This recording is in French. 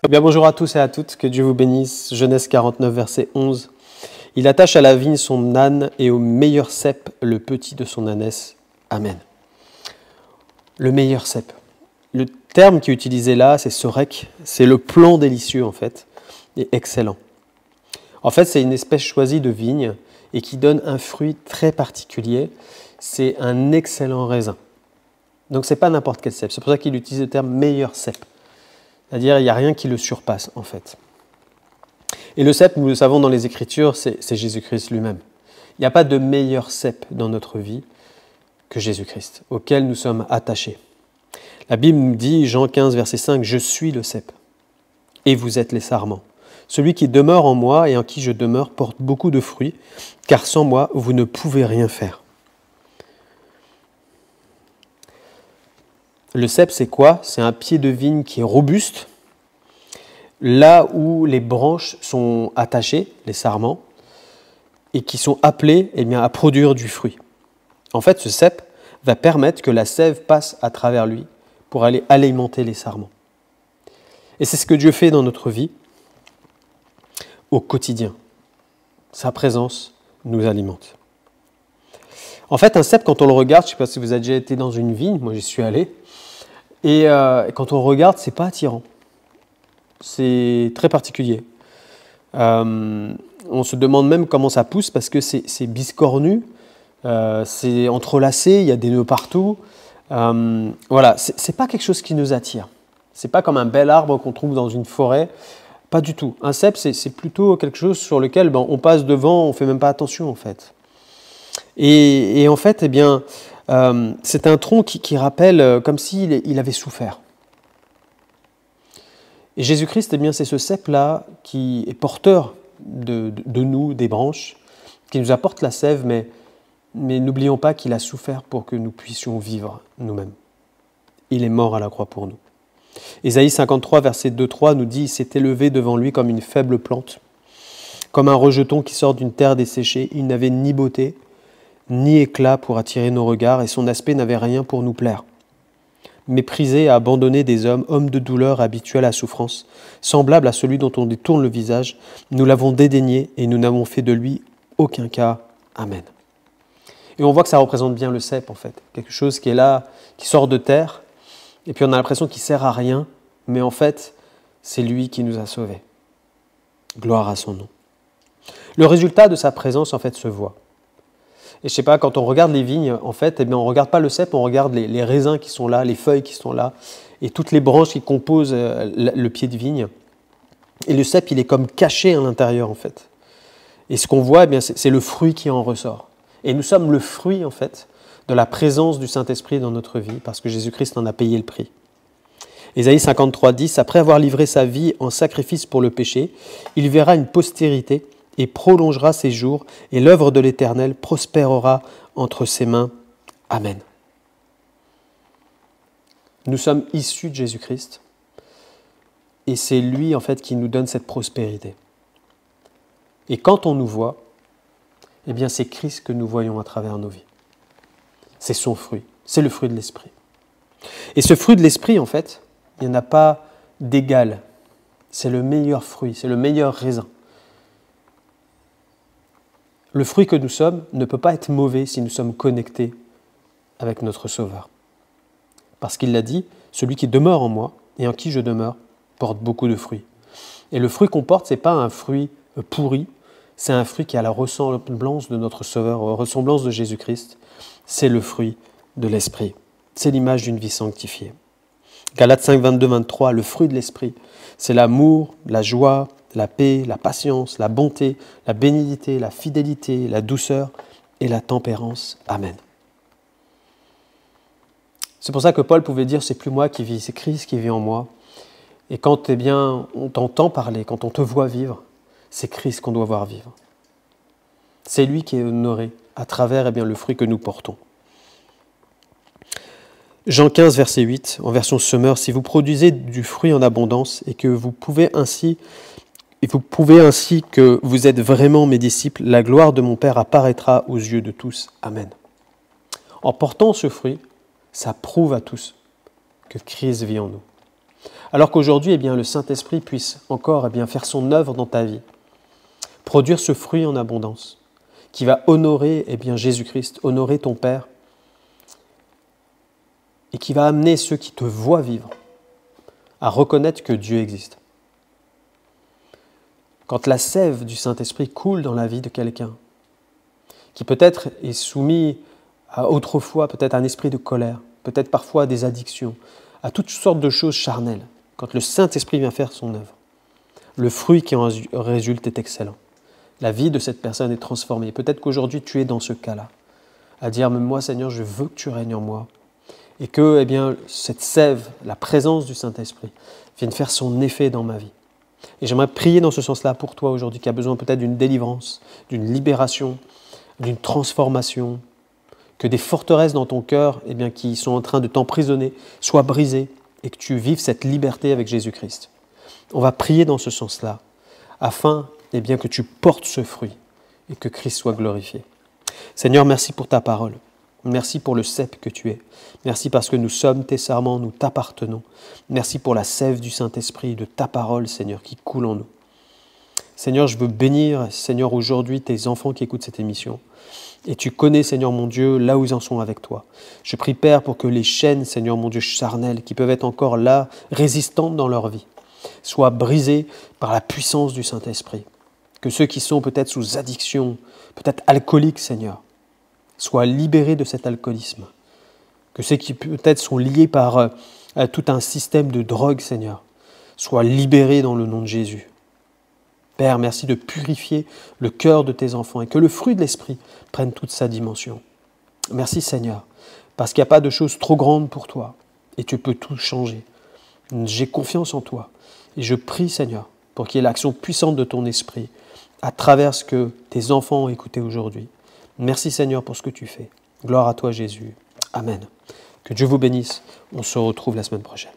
Bien, bonjour à tous et à toutes, que Dieu vous bénisse. Genèse 49, verset 11. Il attache à la vigne son âne et au meilleur cep le petit de son ânesse. Amen. Le meilleur cep. Le terme qui est utilisé là, c'est sorek. C'est le plan délicieux en fait, et excellent. En fait, c'est une espèce choisie de vigne et qui donne un fruit très particulier. C'est un excellent raisin. Donc, ce n'est pas n'importe quel cep. C'est pour ça qu'il utilise le terme meilleur cep. C'est-à-dire, il n'y a rien qui le surpasse, en fait. Et le cep, nous le savons dans les Écritures, c'est Jésus-Christ lui-même. Il n'y a pas de meilleur cep dans notre vie que Jésus-Christ, auquel nous sommes attachés. La Bible nous dit, Jean 15, verset 5, « Je suis le cep, et vous êtes les sarments. Celui qui demeure en moi et en qui je demeure porte beaucoup de fruits, car sans moi, vous ne pouvez rien faire. » Le cep, c'est quoi? C'est un pied de vigne qui est robuste, là où les branches sont attachées, les sarments, et qui sont appelés à produire du fruit. En fait, ce cep va permettre que la sève passe à travers lui pour aller alimenter les sarments. Et c'est ce que Dieu fait dans notre vie au quotidien. Sa présence nous alimente. En fait, un cep, quand on le regarde, je ne sais pas si vous avez déjà été dans une vigne, moi j'y suis allé, et quand on regarde, c'est pas attirant. C'est très particulier. On se demande même comment ça pousse parce que c'est biscornu, c'est entrelacé, il y a des nœuds partout. Voilà, c'est pas quelque chose qui nous attire. C'est pas comme un bel arbre qu'on trouve dans une forêt. Pas du tout. Un cep, c'est plutôt quelque chose sur lequel on passe devant, on fait même pas attention en fait. Et en fait, c'est un tronc qui rappelle comme s'il avait souffert. Et Jésus-Christ, c'est ce cep-là qui est porteur de nous, des branches, qui nous apporte la sève, mais n'oublions pas qu'il a souffert pour que nous puissions vivre nous-mêmes. Il est mort à la croix pour nous. Ésaïe 53, verset 2-3 nous dit « Il s'est élevé devant lui comme une faible plante, comme un rejeton qui sort d'une terre desséchée. Il n'avait ni beauté, ni éclat pour attirer nos regards, et son aspect n'avait rien pour nous plaire. Méprisé et abandonné des hommes, homme de douleur, habituel à la souffrance, semblable à celui dont on détourne le visage, nous l'avons dédaigné et nous n'avons fait de lui aucun cas. Amen. » Et on voit que ça représente bien le cep, en fait. Quelque chose qui est là, qui sort de terre, et puis on a l'impression qu'il ne sert à rien, mais en fait, c'est lui qui nous a sauvés. Gloire à son nom. Le résultat de sa présence, en fait, se voit. Et je ne sais pas, quand on regarde les vignes, en fait, on ne regarde pas le cep, on regarde les raisins qui sont là, les feuilles qui sont là, et toutes les branches qui composent le pied de vigne. Et le cep, il est comme caché à l'intérieur, en fait. Et ce qu'on voit, c'est le fruit qui en ressort. Et nous sommes le fruit, en fait, de la présence du Saint-Esprit dans notre vie, parce que Jésus-Christ en a payé le prix. Ésaïe 53, 10, « Après avoir livré sa vie en sacrifice pour le péché, il verra une postérité et prolongera ses jours, et l'œuvre de l'Éternel prospérera entre ses mains. Amen. » Nous sommes issus de Jésus-Christ, et c'est lui, en fait, qui nous donne cette prospérité. Et quand on nous voit, c'est Christ que nous voyons à travers nos vies. C'est son fruit, c'est le fruit de l'Esprit. Et ce fruit de l'Esprit, en fait, il n'y en a pas d'égal. C'est le meilleur fruit, c'est le meilleur raisin. Le fruit que nous sommes ne peut pas être mauvais si nous sommes connectés avec notre Sauveur. Parce qu'il l'a dit, celui qui demeure en moi et en qui je demeure porte beaucoup de fruits. Et le fruit qu'on porte, ce n'est pas un fruit pourri, c'est un fruit qui a la ressemblance de notre Sauveur, la ressemblance de Jésus-Christ. C'est le fruit de l'Esprit. C'est l'image d'une vie sanctifiée. Galates 5, 22, 23, le fruit de l'Esprit, c'est l'amour, la joie, la paix, la patience, la bonté, la bénignité, la fidélité, la douceur et la tempérance. Amen. C'est pour ça que Paul pouvait dire « c'est plus moi qui vis, c'est Christ qui vit en moi ». Et quand on t'entend parler, quand on te voit vivre, c'est Christ qu'on doit voir vivre. C'est lui qui est honoré à travers le fruit que nous portons. Jean 15, verset 8, en version Semeur, « Si vous produisez du fruit en abondance et que vous pouvez ainsi que vous êtes vraiment mes disciples, la gloire de mon Père apparaîtra aux yeux de tous. Amen. » En portant ce fruit, ça prouve à tous que Christ vit en nous. Alors qu'aujourd'hui, le Saint-Esprit puisse encore faire son œuvre dans ta vie, produire ce fruit en abondance, qui va honorer Jésus-Christ, honorer ton Père, et qui va amener ceux qui te voient vivre à reconnaître que Dieu existe. Quand la sève du Saint-Esprit coule dans la vie de quelqu'un, qui peut-être est soumis à autrefois peut-être un esprit de colère, peut-être parfois à des addictions, à toutes sortes de choses charnelles, quand le Saint-Esprit vient faire son œuvre, le fruit qui en résulte est excellent. La vie de cette personne est transformée. Peut-être qu'aujourd'hui tu es dans ce cas-là, à dire « Mais moi Seigneur, je veux que tu règnes en moi ». Et que cette sève, la présence du Saint-Esprit, vienne faire son effet dans ma vie. Et j'aimerais prier dans ce sens-là pour toi aujourd'hui, qui a besoin peut-être d'une délivrance, d'une libération, d'une transformation, que des forteresses dans ton cœur qui sont en train de t'emprisonner soient brisées et que tu vives cette liberté avec Jésus-Christ. On va prier dans ce sens-là, afin que tu portes ce fruit et que Christ soit glorifié. Seigneur, merci pour ta parole. Merci pour le cep que tu es. Merci parce que nous sommes tes serments, nous t'appartenons. Merci pour la sève du Saint-Esprit, de ta parole, Seigneur, qui coule en nous. Seigneur, je veux bénir, Seigneur, aujourd'hui tes enfants qui écoutent cette émission. Et tu connais, Seigneur mon Dieu, là où ils en sont avec toi. Je prie, Père, pour que les chaînes, Seigneur mon Dieu, charnelles, qui peuvent être encore là, résistantes dans leur vie, soient brisées par la puissance du Saint-Esprit. Que ceux qui sont peut-être sous addiction, peut-être alcooliques, Seigneur, soient libérés de cet alcoolisme. Que ceux qui peut-être sont liés par tout un système de drogue, Seigneur, soient libérés dans le nom de Jésus. Père, merci de purifier le cœur de tes enfants et que le fruit de l'Esprit prenne toute sa dimension. Merci Seigneur, parce qu'il n'y a pas de chose trop grande pour toi et tu peux tout changer. J'ai confiance en toi et je prie Seigneur pour qu'il y ait l'action puissante de ton Esprit à travers ce que tes enfants ont écouté aujourd'hui. Merci Seigneur pour ce que tu fais. Gloire à toi Jésus. Amen. Que Dieu vous bénisse. On se retrouve la semaine prochaine.